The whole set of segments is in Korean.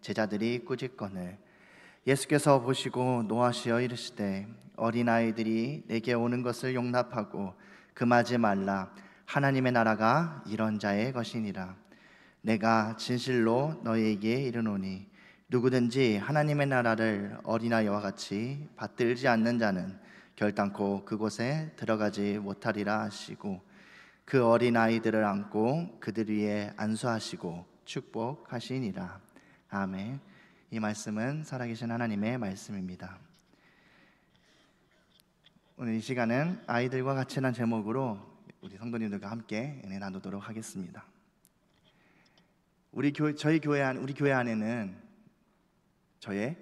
제자들이 꾸짖거늘 예수께서 보시고 노하시어 이르시되 어린아이들이 내게 오는 것을 용납하고 금하지 말라. 하나님의 나라가 이런 자의 것이니라. 내가 진실로 너희에게 이르노니 누구든지 하나님의 나라를 어린아이와 같이 받들지 않는 자는 결단코 그곳에 들어가지 못하리라 하시고 그 어린아이들을 안고 그들 위에 안수하시고 축복하시니라. 아멘. 이 말씀은 살아계신 하나님의 말씀입니다. 오늘 이 시간은 아이들과 같이라는 제목으로 우리 성도님들과 함께 은혜 나누도록 하겠습니다. 우리 교회 안에는 저의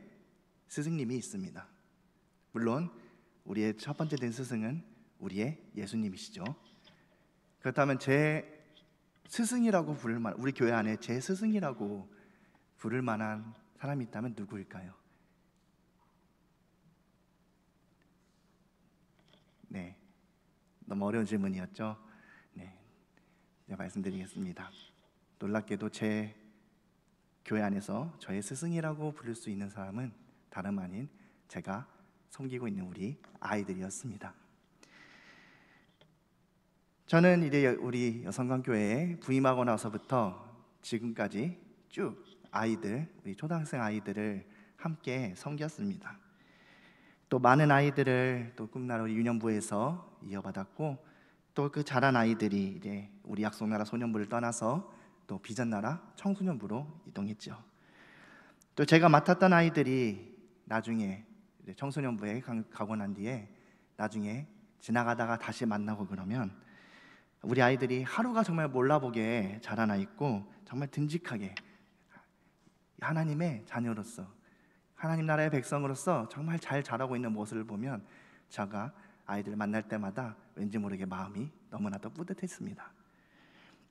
스승님이 있습니다. 물론 우리의 첫 번째 된 스승은 우리의 예수님이시죠. 그렇다면 제 스승이라고 부를 만한, 우리 교회 안에 제 스승이라고 부를 만한 사람이 있다면 누구일까요? 네, 너무 어려운 질문이었죠. 네, 제가 말씀드리겠습니다. 놀랍게도 제 교회 안에서 저의 스승이라고 부를 수 있는 사람은 다름 아닌 제가 섬기고 있는 우리 아이들이었습니다. 저는 이제 우리 여성관교회에 부임하고 나서부터 지금까지 쭉 우리 초등학생 아이들을 함께 섬겼습니다. 또 많은 아이들을 또 꿈나라 유년부에서 이어받았고, 또 그 자란 아이들이 이제 우리 약속나라 소년부를 떠나서 또 비전나라 청소년부로 이동했죠. 또 제가 맡았던 아이들이 나중에 이제 청소년부에 가고 난 뒤에 나중에 지나가다가 다시 만나고 그러면 우리 아이들이 하루가 정말 몰라보게 자라나 있고 정말 듬직하게 하나님의 자녀로서, 하나님 나라의 백성으로서 정말 잘 자라고 있는 모습을 보면 제가 아이들을 만날 때마다 왠지 모르게 마음이 너무나도 뿌듯했습니다.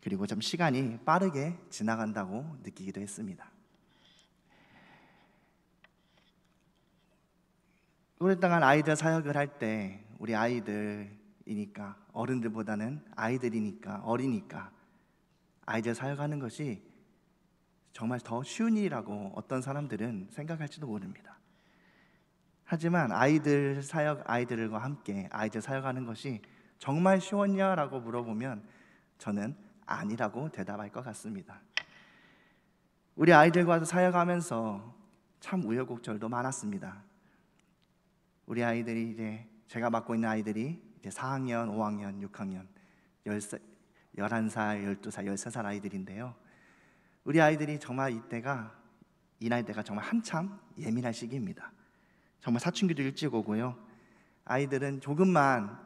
그리고 좀 시간이 빠르게 지나간다고 느끼기도 했습니다. 오랫동안 아이들 사역을 할 때 우리 아이들이니까, 어른들보다는 아이들이니까, 어리니까 아이들 사역하는 것이 정말 더 쉬운 일이라고 어떤 사람들은 생각할지도 모릅니다. 하지만 아이들과 함께 아이들 사역하는 것이 정말 쉬웠냐라고 물어보면 저는 아니라고 대답할 것 같습니다. 우리 아이들과 사역하면서 참 우여곡절도 많았습니다. 우리 아이들이 이제 제가 맡고 있는 아이들이 이제 4학년, 5학년, 6학년, 11살, 12살, 13살 아이들인데요. 우리 아이들이 정말 이 나이대가 정말 한참 예민할 시기입니다. 정말 사춘기도 일찍 오고요. 아이들은 조금만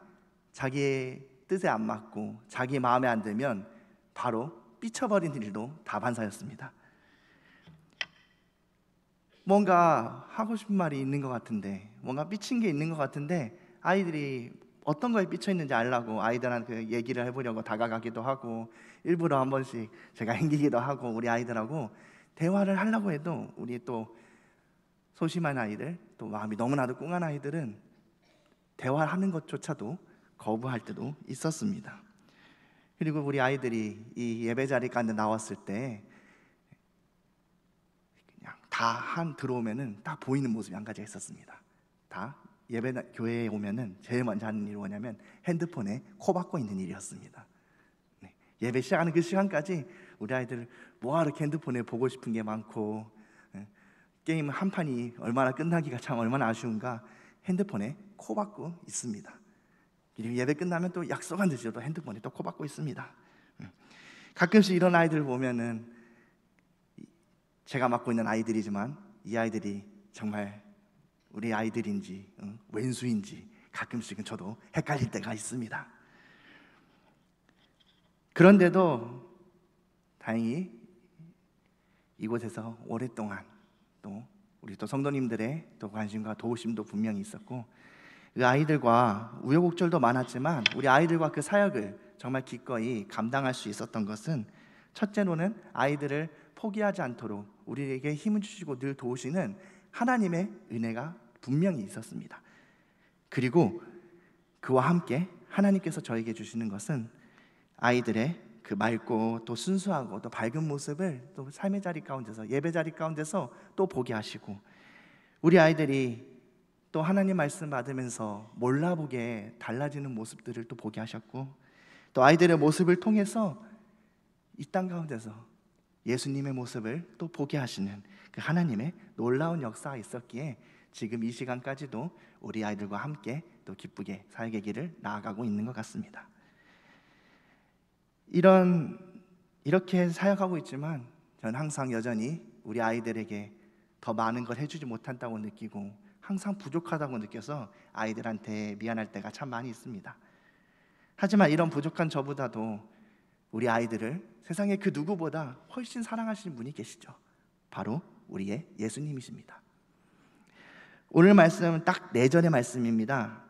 자기의 뜻에 안 맞고 자기 마음에 안 들면 바로 삐쳐버리는 일도 다반사였습니다. 뭔가 하고 싶은 말이 있는 것 같은데, 뭔가 삐친 게 있는 것 같은데 아이들이 어떤 거에 삐쳐 있는지 알라고 아이들한테 얘기를 해보려고 다가가기도 하고 일부러 한 번씩 제가 앵기기도 하고 우리 아이들하고 대화를 하려고 해도 우리 또 소심한 아이들, 또 마음이 너무나도 꽁한 아이들은 대화하는 것조차도 거부할 때도 있었습니다. 그리고 우리 아이들이 이 예배 자리 가운데 나왔을 때 그냥 들어오면은 딱 보이는 모습이 한 가지가 있었습니다. 다 교회에 오면은 제일 먼저 하는 일이 뭐냐면 핸드폰에 코 박고 있는 일이었습니다. 네, 예배 시작하는 그 시간까지 우리 아이들 뭐하러 핸드폰에 보고 싶은 게 많고, 게임 한 판이 끝나기가 참 얼마나 아쉬운가 핸드폰에 코 박고 있습니다. 그리고 예배 끝나면 또 약속한 듯이 또 핸드폰에 또 코 박고 있습니다. 가끔씩 이런 아이들 보면은 제가 맡고 있는 아이들이지만 이 아이들이 정말 우리 아이들인지 왼수인지 가끔씩은 저도 헷갈릴 때가 있습니다. 그런데도 다행히 이곳에서 오랫동안 또 우리 또 성도님들의 또 관심과 도우심도 분명히 있었고, 그 아이들과 우여곡절도 많았지만 우리 아이들과 그 사역을 정말 기꺼이 감당할 수 있었던 것은 첫째로는 아이들을 포기하지 않도록 우리에게 힘을 주시고 늘 도우시는 하나님의 은혜가 분명히 있었습니다. 그리고 그와 함께 하나님께서 저에게 주시는 것은 아이들의 그 맑고 또 순수하고 또 밝은 모습을 또 삶의 자리 가운데서, 예배 자리 가운데서 또 보게 하시고, 우리 아이들이 또 하나님 말씀 받으면서 몰라보게 달라지는 모습들을 또 보게 하셨고, 또 아이들의 모습을 통해서 이 땅 가운데서 예수님의 모습을 또 보게 하시는 그 하나님의 놀라운 역사가 있었기에 지금 이 시간까지도 우리 아이들과 함께 또 기쁘게 살게 길을 나아가고 있는 것 같습니다. 이렇게 사역하고 있지만 저는 항상 여전히 우리 아이들에게 더 많은 걸 해주지 못한다고 느끼고 항상 부족하다고 느껴서 아이들한테 미안할 때가 참 많이 있습니다. 하지만 이런 부족한 저보다도 우리 아이들을 세상의 그 누구보다 훨씬 사랑하시는 분이 계시죠. 바로 우리의 예수님이십니다. 오늘 말씀은 딱 4절의 말씀입니다.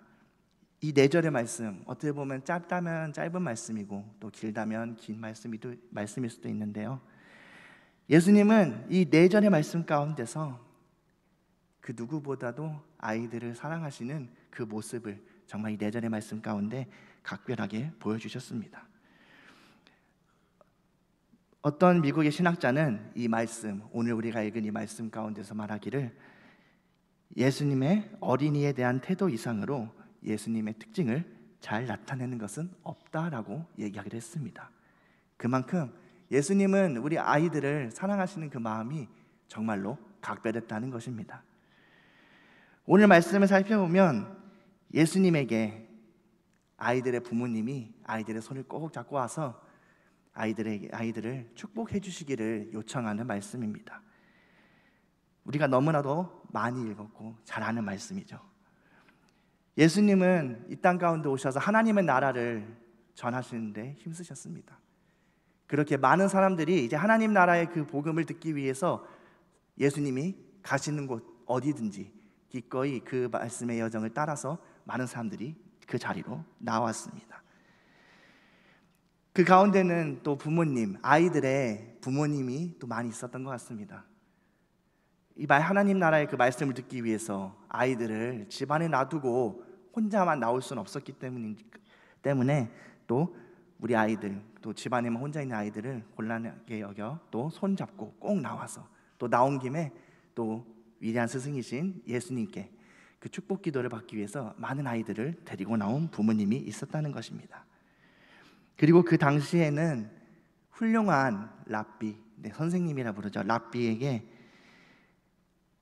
이 4절의 말씀, 어떻게 보면 짧다면 짧은 말씀이고 또 길다면 긴 말씀일 수도 있는데요, 예수님은 이 4절의 말씀 가운데서 그 누구보다도 아이들을 사랑하시는 그 모습을 정말 이 4절의 말씀 가운데 각별하게 보여주셨습니다. 어떤 미국의 신학자는 이 말씀, 오늘 우리가 읽은 이 말씀 가운데서 말하기를 예수님의 어린이에 대한 태도 이상으로 예수님의 특징을 잘 나타내는 것은 없다라고 얘기하기도 했습니다. 그만큼 예수님은 우리 아이들을 사랑하시는 그 마음이 정말로 각별했다는 것입니다. 오늘 말씀을 살펴보면 예수님에게 아이들의 부모님이 아이들의 손을 꼭 잡고 와서 아이들을 축복해 주시기를 요청하는 말씀입니다. 우리가 너무나도 많이 읽었고 잘 아는 말씀이죠. 예수님은 이 땅 가운데 오셔서 하나님의 나라를 전하시는데 힘쓰셨습니다. 그렇게 많은 사람들이 이제 하나님 나라의 그 복음을 듣기 위해서 예수님이 가시는 곳 어디든지 기꺼이 그 말씀의 여정을 따라서 많은 사람들이 그 자리로 나왔습니다. 그 가운데는 또 부모님, 아이들의 부모님이 또 많이 있었던 것 같습니다. 하나님 나라의 그 말씀을 듣기 위해서 아이들을 집안에 놔두고 혼자만 나올 수는 없었기 때문에 또 우리 아이들, 또 집안에만 혼자 있는 아이들을 곤란하게 여겨 또 손잡고 꼭 나와서 또 나온 김에 또 위대한 스승이신 예수님께 그 축복 기도를 받기 위해서 많은 아이들을 데리고 나온 부모님이 있었다는 것입니다. 그리고 그 당시에는 훌륭한 랍비, 선생님이라 부르죠. 랍비에게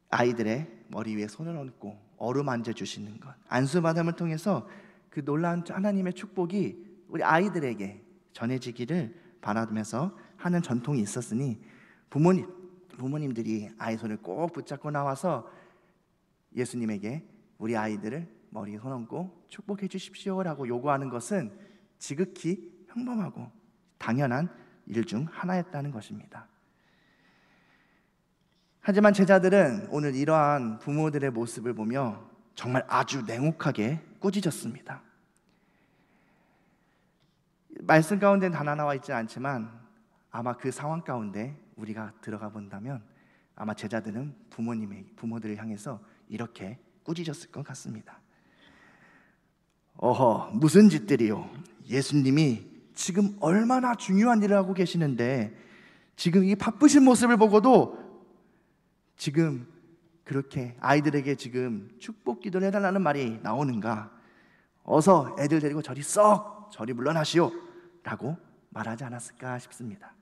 아이들의 머리 위에 손을 얹고 어루만져 주시는 것, 안수받음을 통해서 그 놀라운 하나님의 축복이 우리 아이들에게 전해지기를 바라면서 하는 전통이 있었으니 부모님들이 아이 손을 꼭 붙잡고 나와서 예수님에게 우리 아이들을 머리에 손 얹고 축복해 주십시오라고 요구하는 것은 지극히 평범하고 당연한 일 중 하나였다는 것입니다. 하지만 제자들은 오늘 이러한 부모들의 모습을 보며 정말 아주 냉혹하게 꾸짖었습니다. 말씀 가운데는 다 나와 있지 않지만 아마 그 상황 가운데 우리가 들어가 본다면 아마 제자들은 부모들을 향해서 이렇게 꾸짖었을 것 같습니다. 어허, 무슨 짓들이요? 예수님이 지금 얼마나 중요한 일을 하고 계시는데 지금 이 바쁘신 모습을 보고도 지금 그렇게 아이들에게 지금 축복 기도를 해달라는 말이 나오는가? 어서 애들 데리고 저리 물러나시오 라고 말하지 않았을까 싶습니다.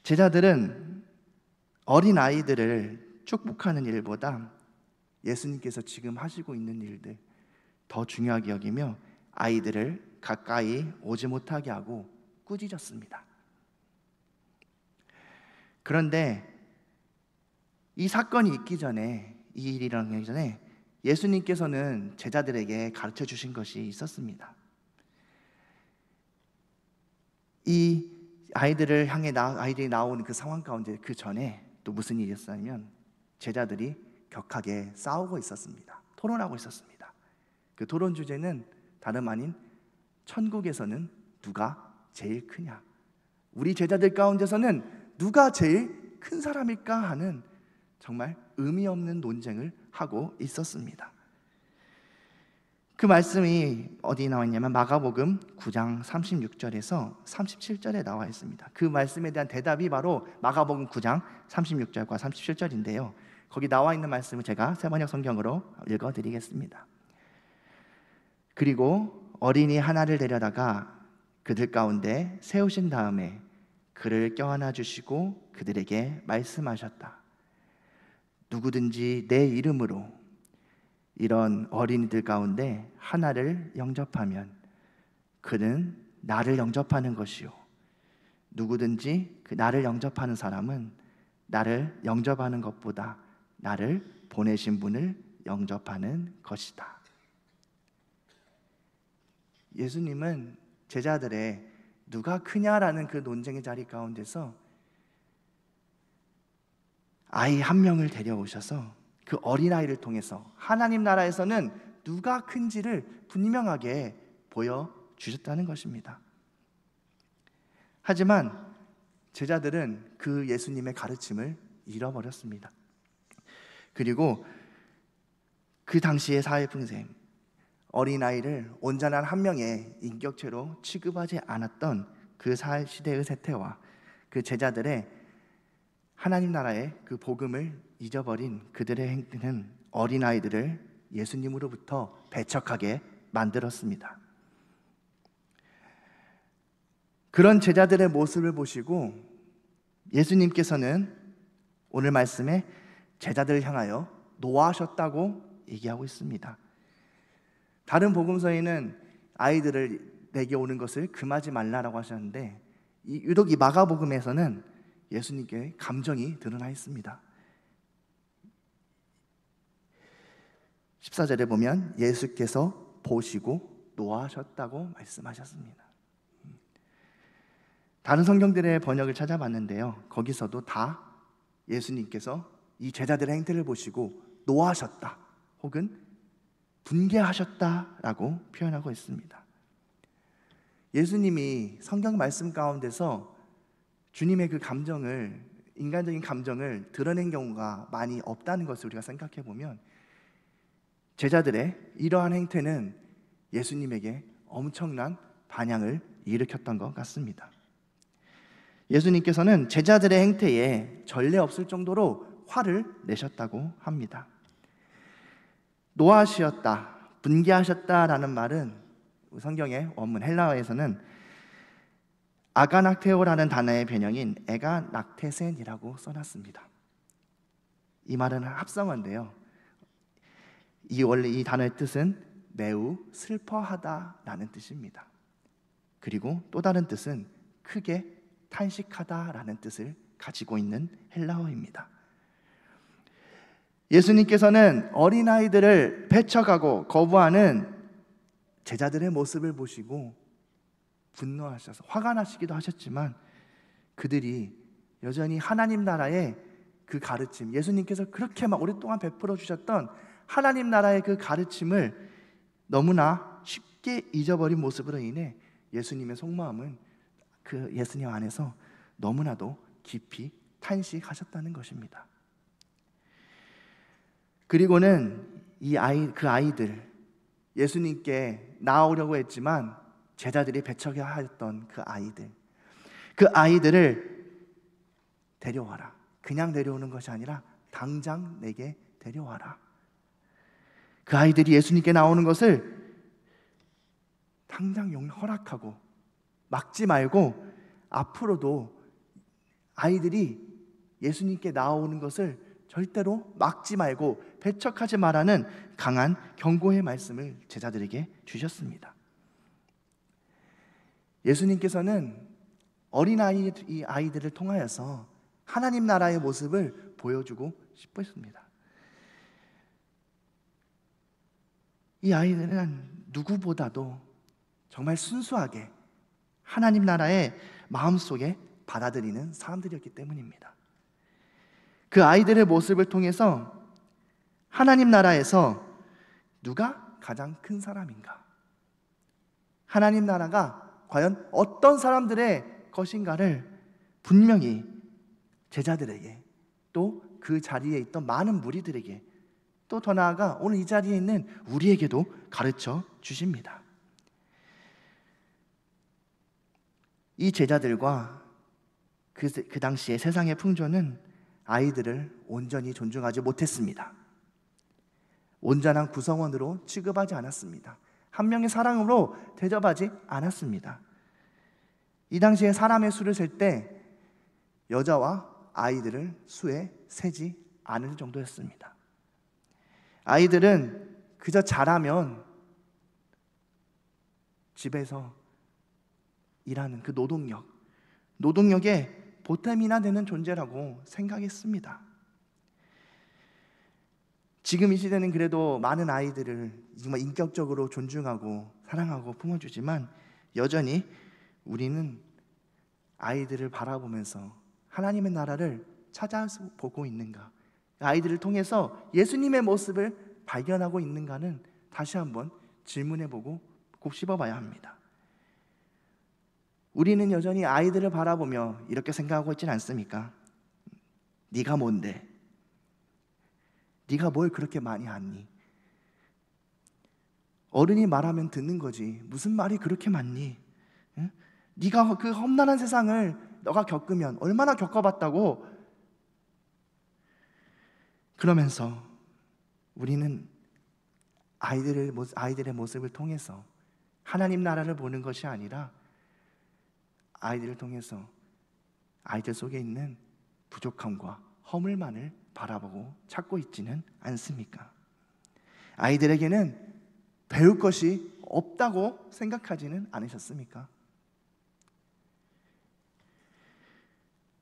제자들은 어린 아이들을 축복하는 일보다 예수님께서 지금 하시고 있는 일들 더 중요하게 여기며 아이들을 가까이 오지 못하게 하고 꾸짖었습니다. 그런데 이 사건이 있기 전에, 이 일이 일어나기 전에 예수님께서는 제자들에게 가르쳐 주신 것이 있었습니다. 이 아이들이 나오는 그 상황 가운데 그 전에 또 무슨 일이 있었냐면 제자들이 격하게 싸우고 있었습니다. 토론하고 있었습니다. 그 토론 주제는 다름 아닌 천국에서는 누가 제일 크냐, 우리 제자들 가운데서는 누가 제일 큰 사람일까 하는 정말 의미 없는 논쟁을 하고 있었습니다. 그 말씀이 어디 나와 있냐면 마가복음 9장 36절에서 37절에 나와 있습니다. 그 말씀에 대한 대답이 바로 마가복음 9장 36절과 37절인데요. 거기 나와 있는 말씀을 제가 새번역 성경으로 읽어드리겠습니다. 그리고 어린이 하나를 데려다가 그들 가운데 세우신 다음에 그를 껴안아 주시고 그들에게 말씀하셨다. 누구든지 내 이름으로 이런 어린이들 가운데 하나를 영접하면 그는 나를 영접하는 것이요, 누구든지 그 나를 영접하는 사람은 나를 영접하는 것보다 나를 보내신 분을 영접하는 것이다. 예수님은 제자들의 누가 크냐라는 그 논쟁의 자리 가운데서 아이 한 명을 데려오셔서 그 어린아이를 통해서 하나님 나라에서는 누가 큰지를 분명하게 보여주셨다는 것입니다. 하지만 제자들은 그 예수님의 가르침을 잃어버렸습니다. 그리고 그 당시의 사회풍생, 어린아이를 온전한 한 명의 인격체로 취급하지 않았던 그 시대의 세태와 그 제자들의 하나님 나라의 그 복음을 잊어버린 그들의 행태는 어린아이들을 예수님으로부터 배척하게 만들었습니다. 그런 제자들의 모습을 보시고 예수님께서는 오늘 말씀에 제자들을 향하여 노하셨다고 얘기하고 있습니다. 다른 복음서에는 아이들을 내게 오는 것을 금하지 말라라고 하셨는데 유독 이 마가복음에서는 예수님께 감정이 드러나 있습니다. 14절에 보면 예수께서 보시고 노하셨다고 말씀하셨습니다. 다른 성경들의 번역을 찾아봤는데요, 거기서도 다 예수님께서 이 제자들의 행태를 보시고 노하셨다 혹은 분개하셨다라고 표현하고 있습니다. 예수님이 성경 말씀 가운데서 주님의 그 감정을, 인간적인 감정을 드러낸 경우가 많이 없다는 것을 우리가 생각해 보면 제자들의 이러한 행태는 예수님에게 엄청난 반향을 일으켰던 것 같습니다. 예수님께서는 제자들의 행태에 전례 없을 정도로 화를 내셨다고 합니다. 노하시었다, 분개하셨다라는 말은 성경의 원문 헬라어에서는 아가낙테오라는 단어의 변형인 에가낙테센이라고 써놨습니다. 이 말은 합성어인데요, 원래 이 단어의 뜻은 매우 슬퍼하다라는 뜻입니다. 그리고 또 다른 뜻은 크게 탄식하다라는 뜻을 가지고 있는 헬라어입니다. 예수님께서는 어린아이들을 배척하고 거부하는 제자들의 모습을 보시고 분노하셔서 화가 나시기도 하셨지만 그들이 여전히 하나님 나라의 그 가르침, 예수님께서 그렇게 막 오랫동안 베풀어 주셨던 하나님 나라의 그 가르침을 너무나 쉽게 잊어버린 모습으로 인해 예수님의 속마음은 그 예수님 안에서 너무나도 깊이 탄식하셨다는 것입니다. 그리고는 그 아이들, 예수님께 나아오려고 했지만 제자들이 배척하였던 그 아이들을 데려와라. 그냥 데려오는 것이 아니라 당장 내게 데려와라. 그 아이들이 예수님께 나오는 것을 당장 허락하고 막지 말고 앞으로도 아이들이 예수님께 나오는 것을 절대로 막지 말고 배척하지 말라는 강한 경고의 말씀을 제자들에게 주셨습니다. 예수님께서는 이 아이들을 통하여서 하나님 나라의 모습을 보여주고 싶으십니다. 이 아이들은 누구보다도 정말 순수하게 하나님 나라의 마음속에 받아들이는 사람들이었기 때문입니다. 그 아이들의 모습을 통해서 하나님 나라에서 누가 가장 큰 사람인가, 하나님 나라가 과연 어떤 사람들의 것인가를 분명히 제자들에게 또 그 자리에 있던 많은 무리들에게 또 더 나아가 오늘 이 자리에 있는 우리에게도 가르쳐 주십니다. 이 제자들과 그 당시에 세상의 풍조는 아이들을 온전히 존중하지 못했습니다. 온전한 구성원으로 취급하지 않았습니다. 한 명의 사랑으로 대접하지 않았습니다. 이 당시에 사람의 수를 셀 때 여자와 아이들을 수에 세지 않을 정도였습니다. 아이들은 그저 자라면 집에서 일하는 그 노동력의 보탬이나 되는 존재라고 생각했습니다. 지금 이 시대는 그래도 많은 아이들을 정말 인격적으로 존중하고 사랑하고 품어주지만 여전히 우리는 아이들을 바라보면서 하나님의 나라를 찾아보고 있는가, 아이들을 통해서 예수님의 모습을 발견하고 있는가는 다시 한번 질문해보고 곱씹어봐야 합니다. 우리는 여전히 아이들을 바라보며 이렇게 생각하고 있지는 않습니까? 네가 뭔데? 네가 뭘 그렇게 많이 아니? 어른이 말하면 듣는 거지 무슨 말이 그렇게 많니? 응? 네가 그 험난한 세상을 너가 겪으면 얼마나 겪어봤다고? 그러면서 우리는 아이들의 모습을 통해서 하나님 나라를 보는 것이 아니라 아이들을 통해서 아이들 속에 있는 부족함과 허물만을 바라보고 찾고 있지는 않습니까? 아이들에게는 배울 것이 없다고 생각하지는 않으셨습니까?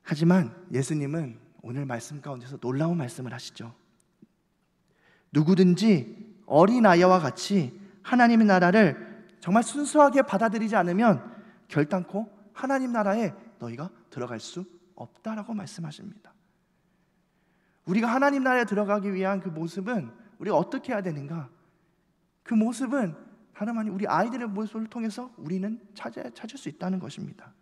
하지만 예수님은 오늘 말씀 가운데서 놀라운 말씀을 하시죠. 누구든지 어린아이와 같이 하나님의 나라를 정말 순수하게 받아들이지 않으면 결단코 하나님 나라에 너희가 들어갈 수 없다라고 말씀하십니다. 우리가 하나님 나라에 들어가기 위한 그 모습은 우리가 어떻게 해야 되는가? 그 모습은 다름 아닌 우리 아이들의 모습을 통해서 우리는 찾을 수 있다는 것입니다.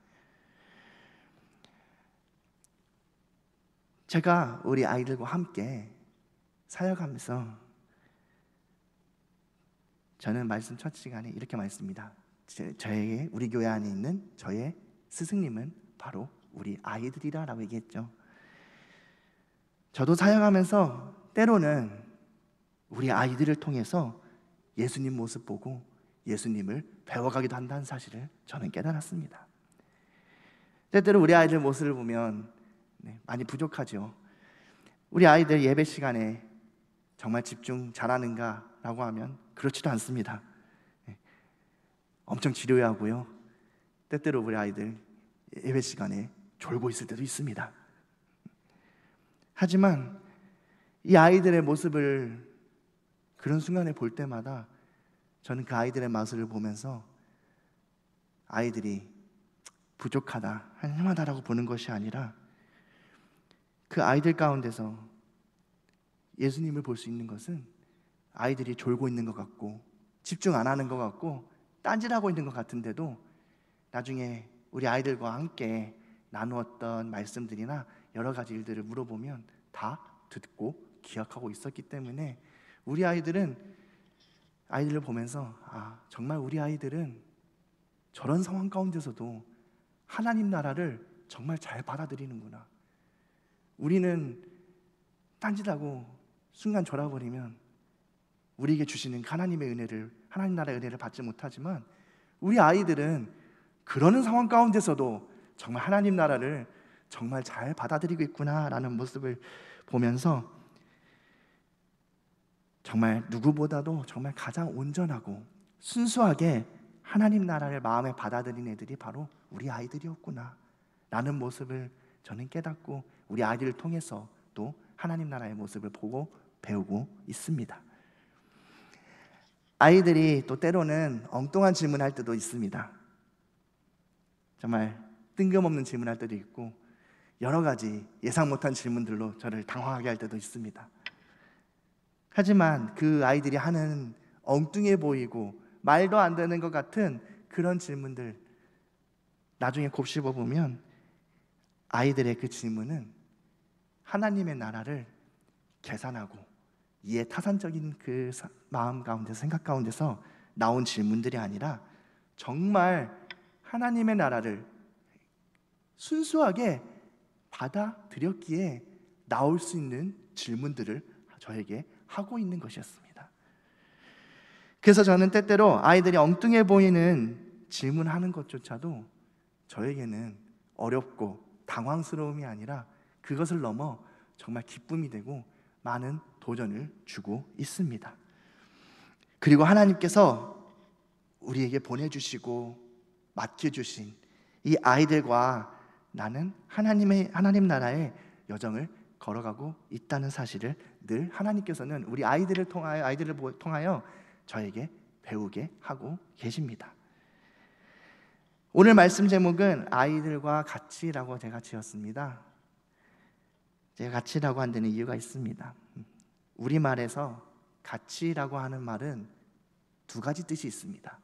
제가 우리 아이들과 함께 사역하면서 저는 말씀 첫 시간에 이렇게 말했습니다. 저에게 우리 교회 안에 있는 저의 스승님은 바로 우리 아이들이라고 얘기했죠. 저도 사역하면서 때로는 우리 아이들을 통해서 예수님 모습 보고 예수님을 배워가기도 한다는 사실을 저는 깨달았습니다. 때때로 우리 아이들 모습을 보면 많이 부족하죠. 우리 아이들 예배 시간에 정말 집중 잘하는가 라고 하면 그렇지도 않습니다. 엄청 지루해 하고요. 때때로 우리 아이들 예배 시간에 졸고 있을 때도 있습니다. 하지만 이 아이들의 모습을 그런 순간에 볼 때마다 저는 그 아이들의 모습을 보면서 아이들이 부족하다, 한심하다라고 보는 것이 아니라 그 아이들 가운데서 예수님을 볼 수 있는 것은 아이들이 졸고 있는 것 같고 집중 안 하는 것 같고 딴짓하고 있는 것 같은데도 나중에 우리 아이들과 함께 나누었던 말씀들이나 여러 가지 일들을 물어보면 다 듣고 기억하고 있었기 때문에 우리 아이들을 보면서 정말 우리 아이들은 저런 상황 가운데서도 하나님 나라를 정말 잘 받아들이는구나. 우리는 딴짓하고 순간 졸아버리면 우리에게 주시는 하나님 나라의 은혜를 받지 못하지만 우리 아이들은 그러는 상황 가운데서도 정말 하나님 나라를 정말 잘 받아들이고 있구나라는 모습을 보면서 정말 누구보다도 정말 가장 온전하고 순수하게 하나님 나라를 마음에 받아들인 애들이 바로 우리 아이들이었구나 라는 모습을 저는 깨닫고 우리 아이들을 통해서 또 하나님 나라의 모습을 보고 배우고 있습니다. 아이들이 또 때로는 엉뚱한 질문할 때도 있습니다. 정말 뜬금없는 질문할 때도 있고 여러 가지 예상 못한 질문들로 저를 당황하게 할 때도 있습니다. 하지만 그 아이들이 하는 엉뚱해 보이고 말도 안 되는 것 같은 그런 질문들 나중에 곱씹어 보면 아이들의 그 질문은 하나님의 나라를 계산하고 타산적인 마음 가운데서, 생각 가운데서 나온 질문들이 아니라 정말 하나님의 나라를 순수하게 받아들였기에 나올 수 있는 질문들을 저에게 하고 있는 것이었습니다. 그래서 저는 때때로 아이들이 엉뚱해 보이는 질문하는 것조차도 저에게는 어렵고 당황스러움이 아니라 그것을 넘어 정말 기쁨이 되고 많은 도전을 주고 있습니다. 그리고 하나님께서 우리에게 보내주시고 맡겨주신 이 아이들과 나는 하나님 나라의 여정을 걸어가고 있다는 사실을 늘 하나님께서는 우리 아이들을 통하여 저에게 배우게 하고 계십니다. 오늘 말씀 제목은 아이들과 같이라고 제가 지었습니다. 제가 같이라고 한 데는 이유가 있습니다. 우리말에서 같이라고 하는 말은 두 가지 뜻이 있습니다.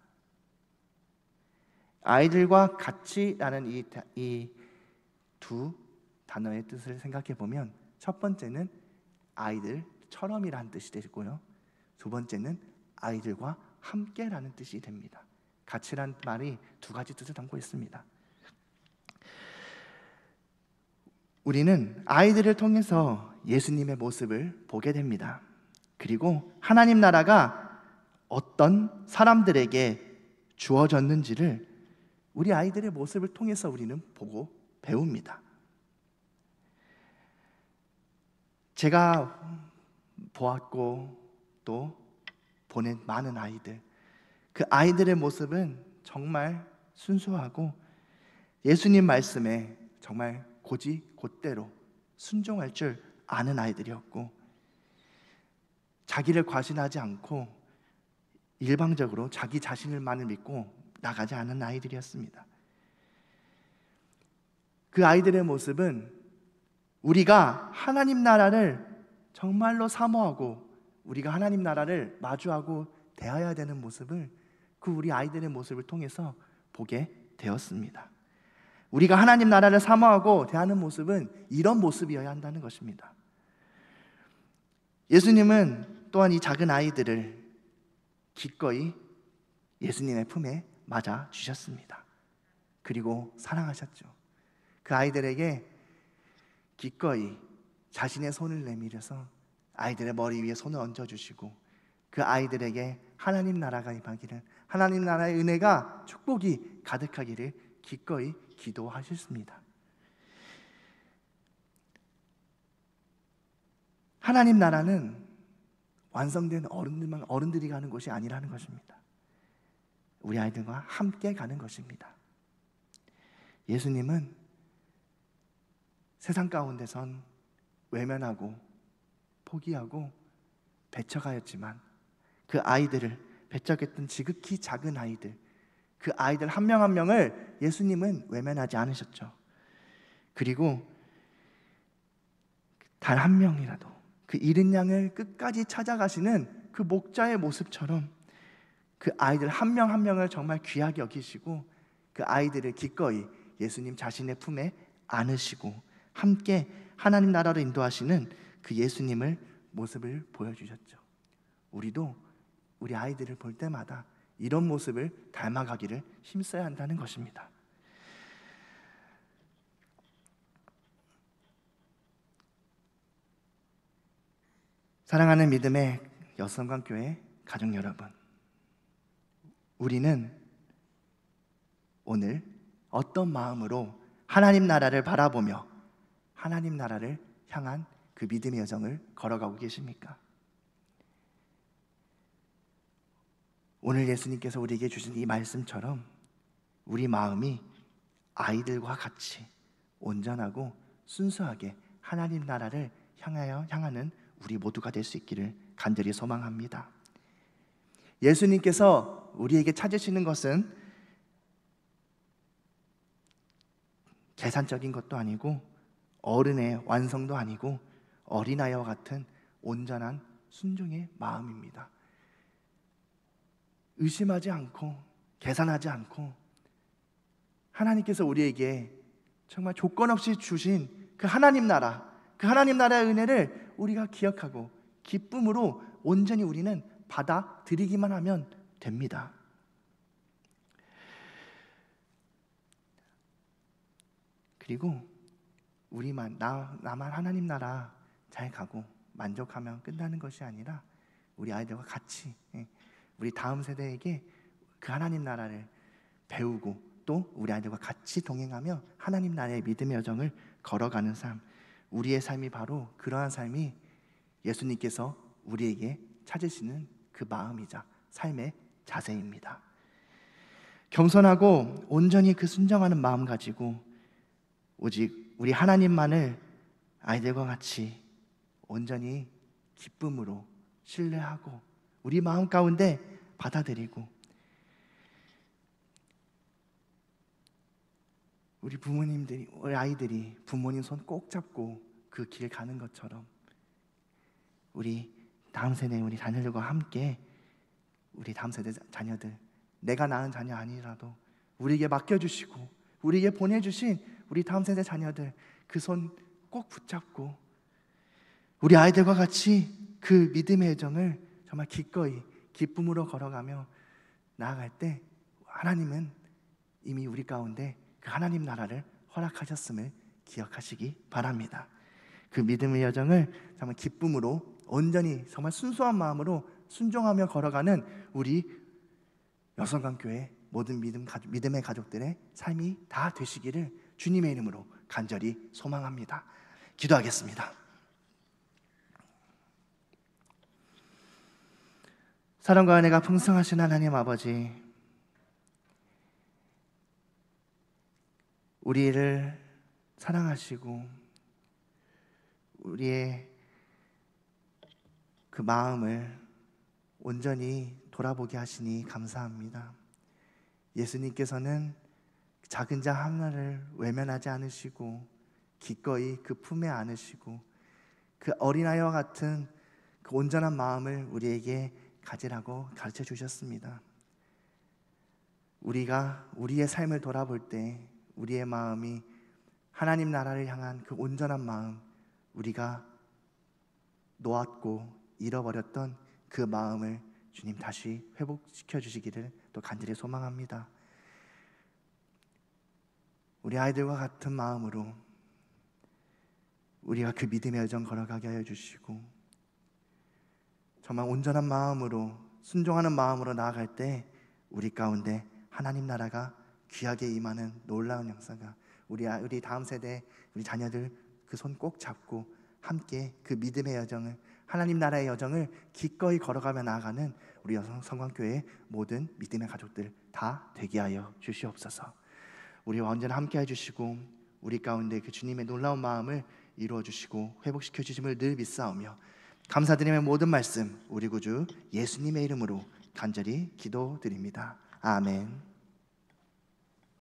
아이들과 같이라는 이 두 단어의 뜻을 생각해 보면 첫 번째는 아이들처럼이라는 뜻이 되고요, 두 번째는 아이들과 함께라는 뜻이 됩니다. 같이란 말이 두 가지 뜻을 담고 있습니다. 우리는 아이들을 통해서 예수님의 모습을 보게 됩니다. 그리고 하나님 나라가 어떤 사람들에게 주어졌는지를 우리 아이들의 모습을 통해서 우리는 보고 배웁니다. 제가 보았고 또 보낸 많은 아이들, 그 아이들의 모습은 정말 순수하고 예수님 말씀에 정말 곧대로 순종할 줄 아는 아이들이었고, 자기를 과신하지 않고 일방적으로 자기 자신을만을 믿고 나가지 않은 아이들이었습니다. 그 아이들의 모습은 우리가 하나님 나라를 정말로 사모하고 우리가 하나님 나라를 마주하고 대해야 되는 모습을 그 우리 아이들의 모습을 통해서 보게 되었습니다. 우리가 하나님 나라를 사모하고 대하는 모습은 이런 모습이어야 한다는 것입니다. 예수님은 또한 이 작은 아이들을 기꺼이 예수님의 품에 맞아 주셨습니다. 그리고 사랑하셨죠. 그 아이들에게 기꺼이 자신의 손을 내밀어서 아이들의 머리 위에 손을 얹어주시고 그 아이들에게 하나님 나라가 임하기를, 하나님 나라의 은혜가 축복이 가득하기를 기꺼이 기도하셨습니다. 하나님 나라는 완성된 어른들이 가는 곳이 아니라는 것입니다. 우리 아이들과 함께 가는 것입니다. 예수님은 세상 가운데선 외면하고 포기하고 배척하였지만 그 아이들을, 배척했던 지극히 작은 아이들, 그 아이들 한 명 한 명을 예수님은 외면하지 않으셨죠. 그리고 단 한 명이라도 그 잃은 양을 끝까지 찾아가시는 그 목자의 모습처럼 그 아이들 한 명 한 명을 정말 귀하게 여기시고 그 아이들을 기꺼이 예수님 자신의 품에 안으시고 함께 하나님 나라로 인도하시는 그 예수님을 모습을 보여주셨죠. 우리도 우리 아이들을 볼 때마다 이런 모습을 닮아가기를 힘써야 한다는 것입니다. 사랑하는 믿음의 여성관교회 가족 여러분, 우리는 오늘 어떤 마음으로 하나님 나라를 바라보며 하나님 나라를 향한 그 믿음의 여정을 걸어가고 계십니까? 오늘 예수님께서 우리에게 주신 이 말씀처럼 우리 마음이 아이들과 같이 온전하고 순수하게 하나님 나라를 향하는 우리 모두가 될 수 있기를 간절히 소망합니다. 예수님께서 우리에게 찾으시는 것은 계산적인 것도 아니고 어른의 완성도 아니고 어린아이와 같은 온전한 순종의 마음입니다. 의심하지 않고 계산하지 않고 하나님께서 우리에게 정말 조건 없이 주신 그 하나님 나라, 그 하나님 나라의 은혜를 우리가 기억하고 기쁨으로 온전히 우리는 받아들이기만 하면 됩니다. 그리고 나만 하나님 나라 잘 가고 만족하면 끝나는 것이 아니라 우리 아이들과 같이 우리 다음 세대에게 그 하나님 나라를 배우고 또 우리 아이들과 같이 동행하며 하나님 나라의 믿음의 여정을 걸어가는 삶, 우리의 삶이 바로 그러한 삶이 예수님께서 우리에게 찾으시는 그 마음이자 삶의 자세입니다. 겸손하고 온전히 그 순종하는 마음 가지고 오직 우리 하나님만을 아이들과 같이 온전히 기쁨으로 신뢰하고 우리 마음 가운데 받아들이고 우리 아이들이 부모님 손 꼭 잡고 그 길 가는 것처럼 우리 다음 세대 우리 자녀들과 함께 우리 다음 세대 자녀들, 내가 낳은 자녀 아니라도 우리에게 맡겨주시고 우리에게 보내주신 우리 다음 세대 자녀들 그 손 꼭 붙잡고 우리 아이들과 같이 그 믿음의 여정을 정말 기꺼이 기쁨으로 걸어가며 나아갈 때 하나님은 이미 우리 가운데 그 하나님 나라를 허락하셨음을 기억하시기 바랍니다. 그 믿음의 여정을 정말 기쁨으로 온전히 정말 순수한 마음으로 순종하며 걸어가는 우리 여성강교회 모든 믿음의 가족들의 삶이 다 되시기를 주님의 이름으로 간절히 소망합니다. 기도하겠습니다. 사랑과 은혜가 풍성하신 하나님 아버지, 우리를 사랑하시고 우리의 그 마음을 온전히 돌아보게 하시니 감사합니다. 예수님께서는 작은 자 하나를 외면하지 않으시고 기꺼이 그 품에 안으시고 그 어린아이와 같은 그 온전한 마음을 우리에게 가지라고 가르쳐 주셨습니다. 우리가 우리의 삶을 돌아볼 때 우리의 마음이 하나님 나라를 향한 그 온전한 마음, 우리가 놓았고 잃어버렸던 그 마음을 주님 다시 회복시켜 주시기를 또 간절히 소망합니다. 우리 아이들과 같은 마음으로 우리가 그 믿음의 여정 걸어가게 하여 주시고 정말 온전한 마음으로 순종하는 마음으로 나아갈 때 우리 가운데 하나님 나라가 귀하게 임하는 놀라운 역사가 우리 다음 세대 우리 자녀들 그 손 꼭 잡고 함께 그 믿음의 여정을 하나님 나라의 여정을 기꺼이 걸어가며 나아가는 우리 여성성광교회의 모든 믿음의 가족들 다 되게 하여 주시옵소서. 우리와 언제나 함께 해주시고 우리 가운데 그 주님의 놀라운 마음을 이루어 주시고 회복시켜 주심을 늘 믿사오며 감사드리며 모든 말씀 우리 구주 예수님의 이름으로 간절히 기도드립니다. 아멘.